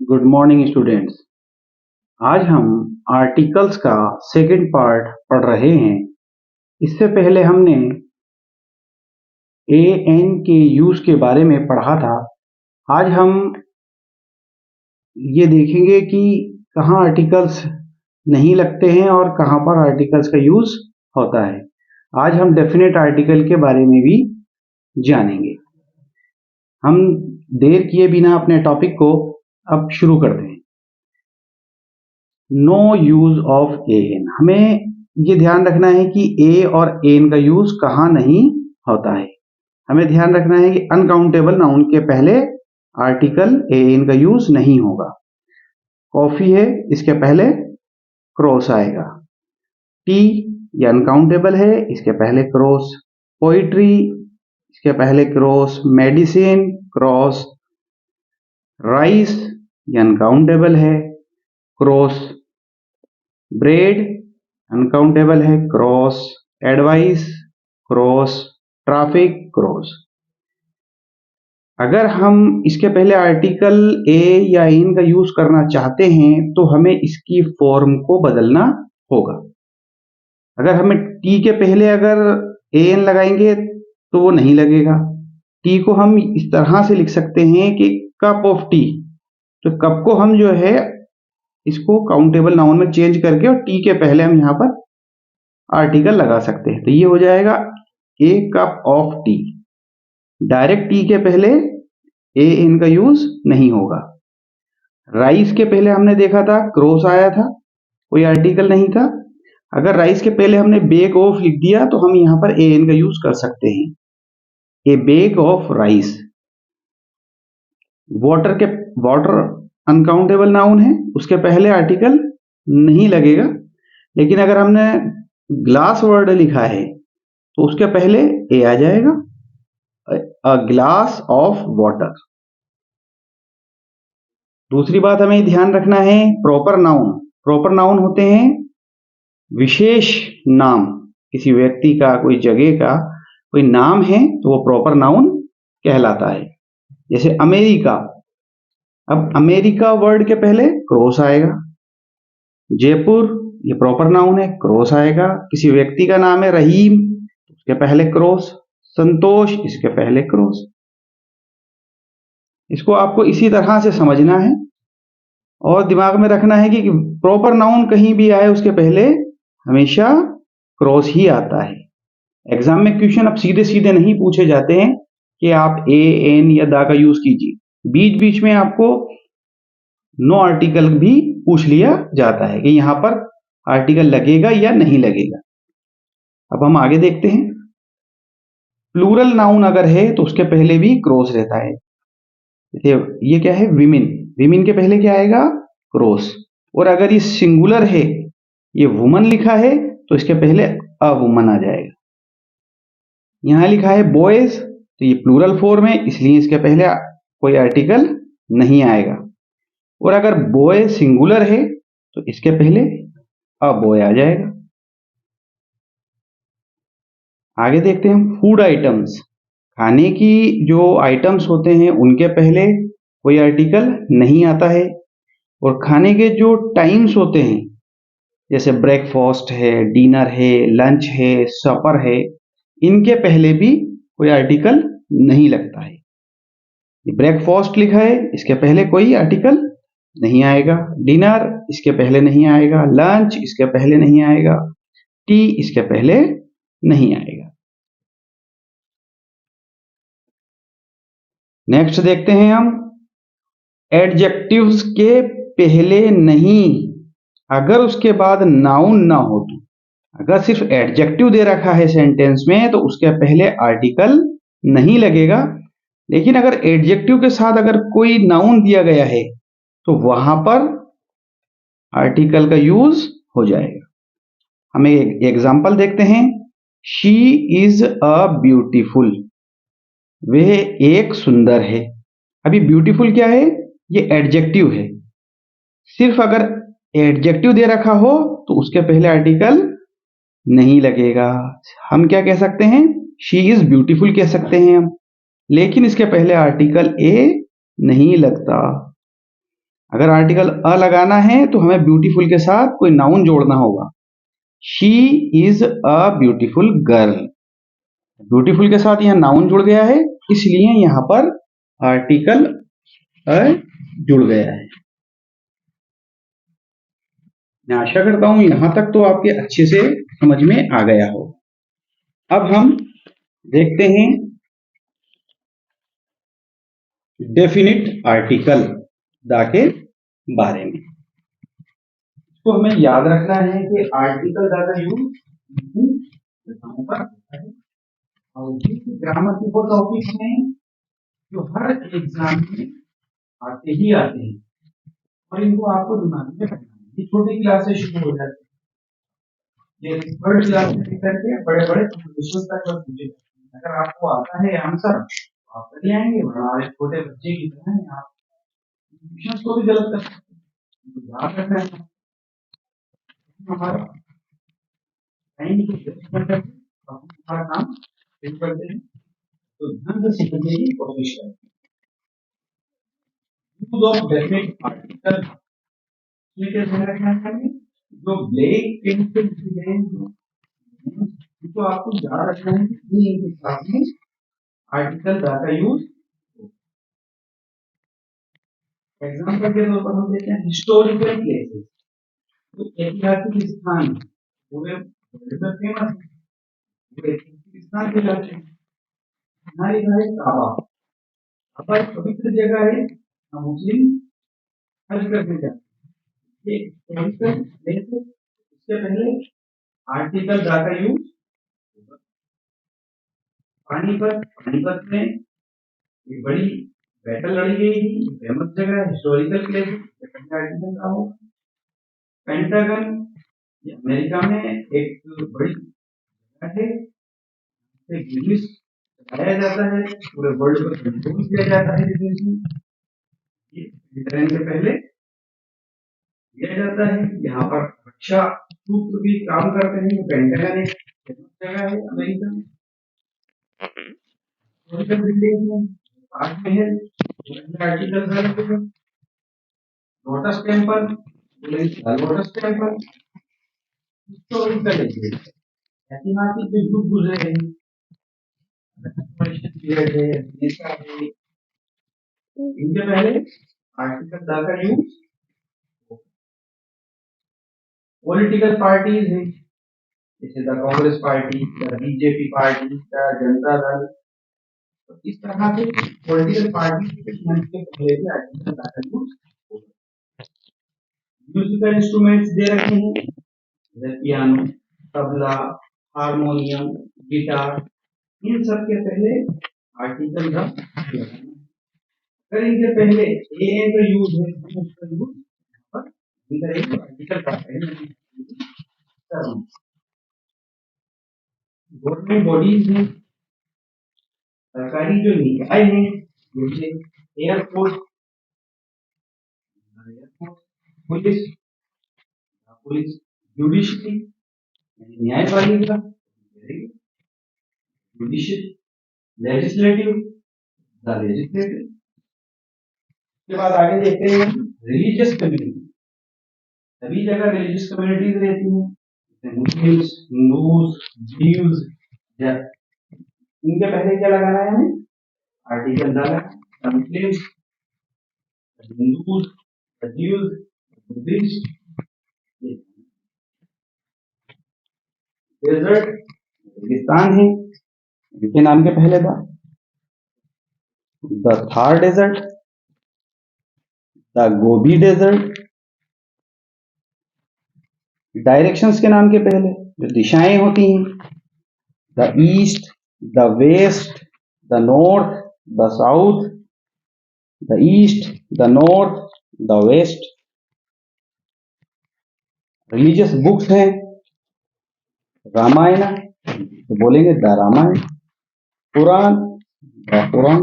Good morning students. आज हम articles का सेकंड पार्ट पढ़ रहे हैं। इससे पहले हमने ए एन के यूज के बारे में पढ़ा था। आज हम ये देखेंगे कि कहाँ आर्टिकल्स नहीं लगते हैं और कहाँ पर आर्टिकल्स का यूज होता है। आज हम डेफिनेट आर्टिकल के बारे में भी जानेंगे। हम देर किए बिना अपने टॉपिक को अब शुरू करते हैं। No use of a an. हमें ये ध्यान रखना है कि ए और एन का यूज कहाँ नहीं होता है। हमें ध्यान रखना है कि अनकाउंटेबल नाउन के पहले आर्टिकल ए एन का यूज नहीं होगा। कॉफी है, इसके पहले क्रॉस आएगा। टी ये अनकाउंटेबल है, इसके पहले क्रॉस। पोइट्री इसके पहले क्रॉस। Medicine cross. राइस ये अनकाउंटेबल है, क्रॉस। ब्रेड अनकाउंटेबल है, cross. Advice cross. Traffic cross. अगर हम इसके पहले आर्टिकल ए या इन का यूज करना चाहते हैं तो हमें इसकी फॉर्म को बदलना होगा। अगर हमें टी के पहले अगर ए एन लगाएंगे तो वो नहीं लगेगा। टी को हम इस तरह से लिख सकते हैं कि कप ऑफ टी। तो कप को हम जो है इसको काउंटेबल नाउन में चेंज करके और टी के पहले हम यहाँ पर आर्टिकल लगा सकते हैं। तो ये हो जाएगा a cup of tea. Direct tea के पहले ए एन का यूज नहीं होगा। राइस के पहले हमने देखा था क्रॉस आया था, कोई आर्टिकल नहीं था। अगर राइस के पहले हमने बेक ऑफ लिख दिया तो हम यहाँ पर ए एन का यूज कर सकते हैं। A bag of rice. Water uncountable noun है, उसके पहले आर्टिकल नहीं लगेगा। लेकिन अगर हमने ग्लास वर्ड लिखा है तो उसके पहले ए आ जाएगा। A glass of water. दूसरी बात हमें ध्यान रखना है, प्रॉपर नाउन। प्रॉपर नाउन होते हैं विशेष नाम, किसी व्यक्ति का, कोई जगह का कोई नाम है तो वो प्रॉपर नाउन कहलाता है। जैसे अमेरिका। अब अमेरिका वर्ड के पहले क्रॉस आएगा। जयपुर ये प्रॉपर नाउन है, क्रॉस आएगा। किसी व्यक्ति का नाम है रहीम, उसके पहले क्रॉस। संतोष इसके पहले क्रॉस। इसको आपको इसी तरह से समझना है और दिमाग में रखना है कि प्रॉपर नाउन कहीं भी आए उसके पहले हमेशा क्रॉस ही आता है। एग्जाम में क्वेश्चन अब सीधे सीधे नहीं पूछे जाते हैं कि आप ए एन या दा का यूज कीजिए। बीच बीच में आपको नो आर्टिकल भी पूछ लिया जाता है कि यहां पर आर्टिकल लगेगा या नहीं लगेगा। अब हम आगे देखते हैं। प्लूरल नाउन अगर है तो उसके पहले भी क्रॉस रहता है। ये क्या है, विमेन। विमेन के पहले क्या आएगा, क्रॉस। और अगर ये सिंगुलर है, ये वुमन लिखा है तो इसके पहले अ वुमन आ जाएगा। यहां लिखा है बॉयज तो ये प्लूरल फॉर्म है, इसलिए इसके पहले कोई आर्टिकल नहीं आएगा। और अगर बॉय सिंगुलर है तो इसके पहले अ बॉय आ जाएगा। आगे देखते हैं फूड आइटम्स। खाने की जो आइटम्स होते हैं उनके पहले कोई आर्टिकल नहीं आता है। और खाने के जो टाइम्स होते हैं जैसे ब्रेकफास्ट है, डिनर है, लंच है, सपर है, इनके पहले भी कोई आर्टिकल नहीं लगता है। ब्रेकफास्ट लिखा है, इसके पहले कोई आर्टिकल नहीं आएगा। डिनर इसके पहले नहीं आएगा। लंच इसके पहले नहीं आएगा। टी इसके पहले नहीं आएगा। नेक्स्ट देखते हैं हम एडजेक्टिव्स के पहले नहीं, अगर उसके बाद नाउन ना हो तो। अगर सिर्फ एडजेक्टिव दे रखा है सेंटेंस में तो उसके पहले आर्टिकल नहीं लगेगा। लेकिन अगर एडजेक्टिव के साथ अगर कोई नाउन दिया गया है तो वहां पर आर्टिकल का यूज हो जाएगा। हमें एक एग्जांपल देखते हैं। She is a beautiful. वह एक सुंदर है। अभी ब्यूटीफुल क्या है, ये एडजेक्टिव है। सिर्फ अगर एडजेक्टिव दे रखा हो तो उसके पहले आर्टिकल नहीं लगेगा। हम क्या कह सकते हैं, शी इज ब्यूटीफुल कह सकते हैं हम, लेकिन इसके पहले आर्टिकल ए नहीं लगता। अगर आर्टिकल अ लगाना है तो हमें ब्यूटीफुल के साथ कोई नाउन जोड़ना होगा। She is a beautiful girl. Beautiful के साथ यहाँ नाउन जुड़ गया है, इसलिए यहाँ पर आर्टिकल अ जुड़ गया है। मैं आशा करता हूं यहां तक तो आपके अच्छे से समझ में आ गया हो। अब हम देखते हैं डेफिनिट आर्टिकल द के बारे में। तो हमें याद रखना है कि आर्टिकल द का यूज पर होता है और ग्रामर के वो टॉपिक हैं जो हर एग्जाम में आते ही आते हैं और इनको आपको दिमाग में रखना है। ये छोटी क्लास से शुरू हो जाती है, ये थर्ड क्लास से करके बड़े बड़े क्वेश्चन तक पूछे जाते हैं। अगर आपको आता है आंसर तो आप कर आएंगे, वरना एक छोटे बच्चे की तरह है, आप क्वेश्चन को भी गलत कर सकते हैं। तो याद रखना है हमारा टाइम को वेस्ट कर करके हम हमारा काम फिर करते हैं, तो ध्यान से सीखने की कोशिश करें। यूज ऑफ डेफिनेट आर्टिकल में क्या ध्यान रखना है, जो ब्लैक पेंसिल हैं जो आपको याद रखना है कि इनके साथ में आर्टिकल द का यूज। एग्जांपल के तौर पर हम देखते हैं हिस्टोरिकल प्लेसेस, तो ऐतिहासिक स्थान पूरे वर्ल्ड में फेमस है, वो ऐतिहासिक स्थान कहलाते हैं। हमारे घर है काबा, काबा एक पवित्र जगह है, हम मुस्लिम हज करने जाते हैं। ये पवित्र प्लेस है, इससे पहले आर्टिकल द का यूज। पानीपत में एक बड़ी बैटल लड़ी गई थी, फेमस जगह है, हिस्टोरिकल प्लेस आर्टिकल का हो। पेंटागन अमेरिका में एक बड़ी जगह है, गिनीज बताया जाता है, पूरे वर्ल्ड को कंट्रोल किया जाता है गिनीज में, ये के पहले किया जाता है। यहाँ पर रक्षा सूत्र भी काम करते हैं। पेंटागन एक फेमस जगह है अमेरिका में, बिल्डिंग में Taj Mahal article, lotus temple, lotus temple historical ऐतिहासिक जो युग गुजरे हैं, पीरियड है, इनके पहले आर्टिकल द का यूज। पॉलिटिकल पार्टीज है, जैसे the Congress party, the BJP party, the Janata Dal, तो इस तरह से पॉलिटिकल पार्टी के पहले भी आर्टिकल द का यूज। म्यूजिकल इंस्ट्रूमेंट्स दे रखे हैं, जैसे पियानो, तबला, हारमोनियम, गिटार, इन सब के पहले आर्टिकल द। अगर इनके पहले ए का यूज है तो उसका यूज पर नहीं करेंगे, आर्टिकल का पहले करेंगे। गवर्नमेंट बॉडीज हैं, सरकारी जो निकाय हैं, जैसे एयरफोर्स, पुलिस, पुलिस जुडिशरी न्यायपालिका, जुडिशियल, लेजिस्लेटिव, द लेजिस्लेटिव। उसके बाद आगे देखते हैं रिलीजियस कम्युनिटी। सभी जगह रिलीजियस कम्युनिटीज रहती हैं, जैसे मुस्लिम्स, हिंदूज, ज्यूज, इनके पहले क्या लगाना है हमें, article the. Muslims, Hindus, Jews, Buddhist. Desert रेगिस्तान है, इनके नाम के पहले था the Thar desert, the Gobi desert. Directions के नाम के पहले जो दिशाएं होती हैं, the east, the west, the north, the south, the east, the north, the west. Religious books हैं, रामायण तो बोलेंगे the Ramayana, Quran, the Quran.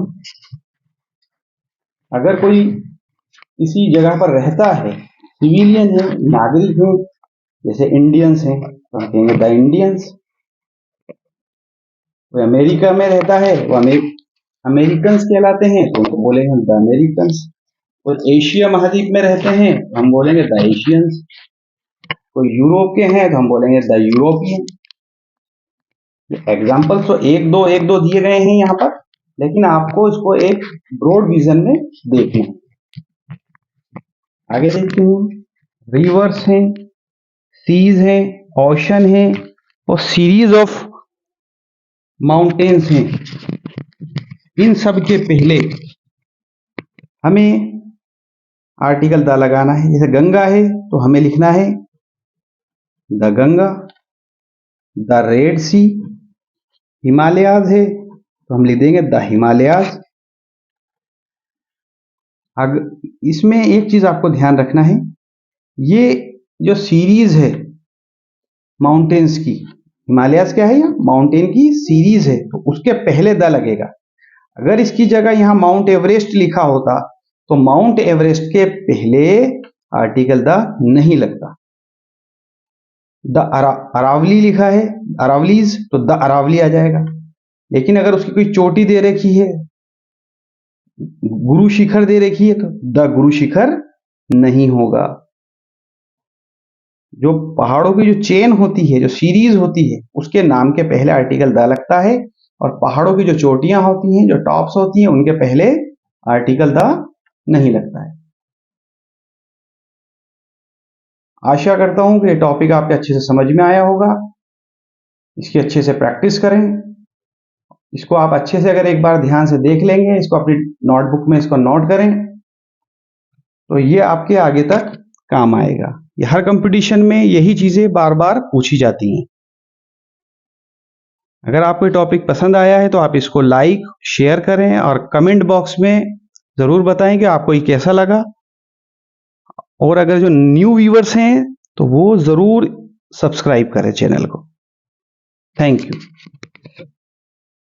अगर कोई किसी जगह पर रहता है, सिविलियन है, नागरिक है, जैसे इंडियंस हैं तो हम कहेंगे द इंडियंस। कोई अमेरिका में रहता है वो अमेरिकन्स कहलाते हैं तो उनको बोलेंगे द अमेरिकन्स। और एशिया महाद्वीप में रहते हैं तो हम बोलेंगे द एशियंस। कोई यूरोप के हैं तो हम बोलेंगे द यूरोपियन। एग्जाम्पल्स तो एक दो दिए गए हैं यहाँ पर, लेकिन आपको इसको एक ब्रॉड विजन में देखना है। आगे देखते हैं, रिवर्स हैं, सीज हैं, ओशन हैं और सीरीज ऑफ माउंटेन्स हैं। इन सब के पहले हमें आर्टिकल द लगाना है। जैसे गंगा है तो हमें लिखना है द गंगा। द रेड सी, हिमालयाज है तो हम लिख देंगे द हिमालयाज। इसमें एक चीज आपको ध्यान रखना है, ये जो सीरीज है माउंटेन्स की, हिमालयाज क्या है, माउंटेन की सीरीज है, तो उसके पहले द लगेगा। अगर इसकी जगह यहां माउंट एवरेस्ट लिखा होता तो माउंट एवरेस्ट के पहले आर्टिकल द नहीं लगता। द अरावली लिखा है, अरावलीज, तो द अरावली आ जाएगा। लेकिन अगर उसकी कोई चोटी दे रखी है, गुरु शिखर दे रखी है, तो द गुरु शिखर नहीं होगा। जो पहाड़ों की जो चेन होती है, जो सीरीज होती है, उसके नाम के पहले आर्टिकल द लगता है, और पहाड़ों की जो चोटियां होती हैं, जो टॉप्स होती हैं, उनके पहले आर्टिकल द नहीं लगता है। आशा करता हूं कि ये टॉपिक आपके अच्छे से समझ में आया होगा। इसकी अच्छे से प्रैक्टिस करें। इसको आप अच्छे से अगर एक बार ध्यान से देख लेंगे, इसको अपनी नोटबुक में इसको नोट करें, तो ये आपके आगे तक काम आएगा। ये हर कंपटीशन में यही चीजें बार बार पूछी जाती हैं। अगर आपको टॉपिक पसंद आया है तो आप इसको लाइक शेयर करें और कमेंट बॉक्स में जरूर बताएं कि आपको ये कैसा लगा। और अगर जो न्यू व्यूअर्स हैं तो वो जरूर सब्सक्राइब करें चैनल को। Thank you.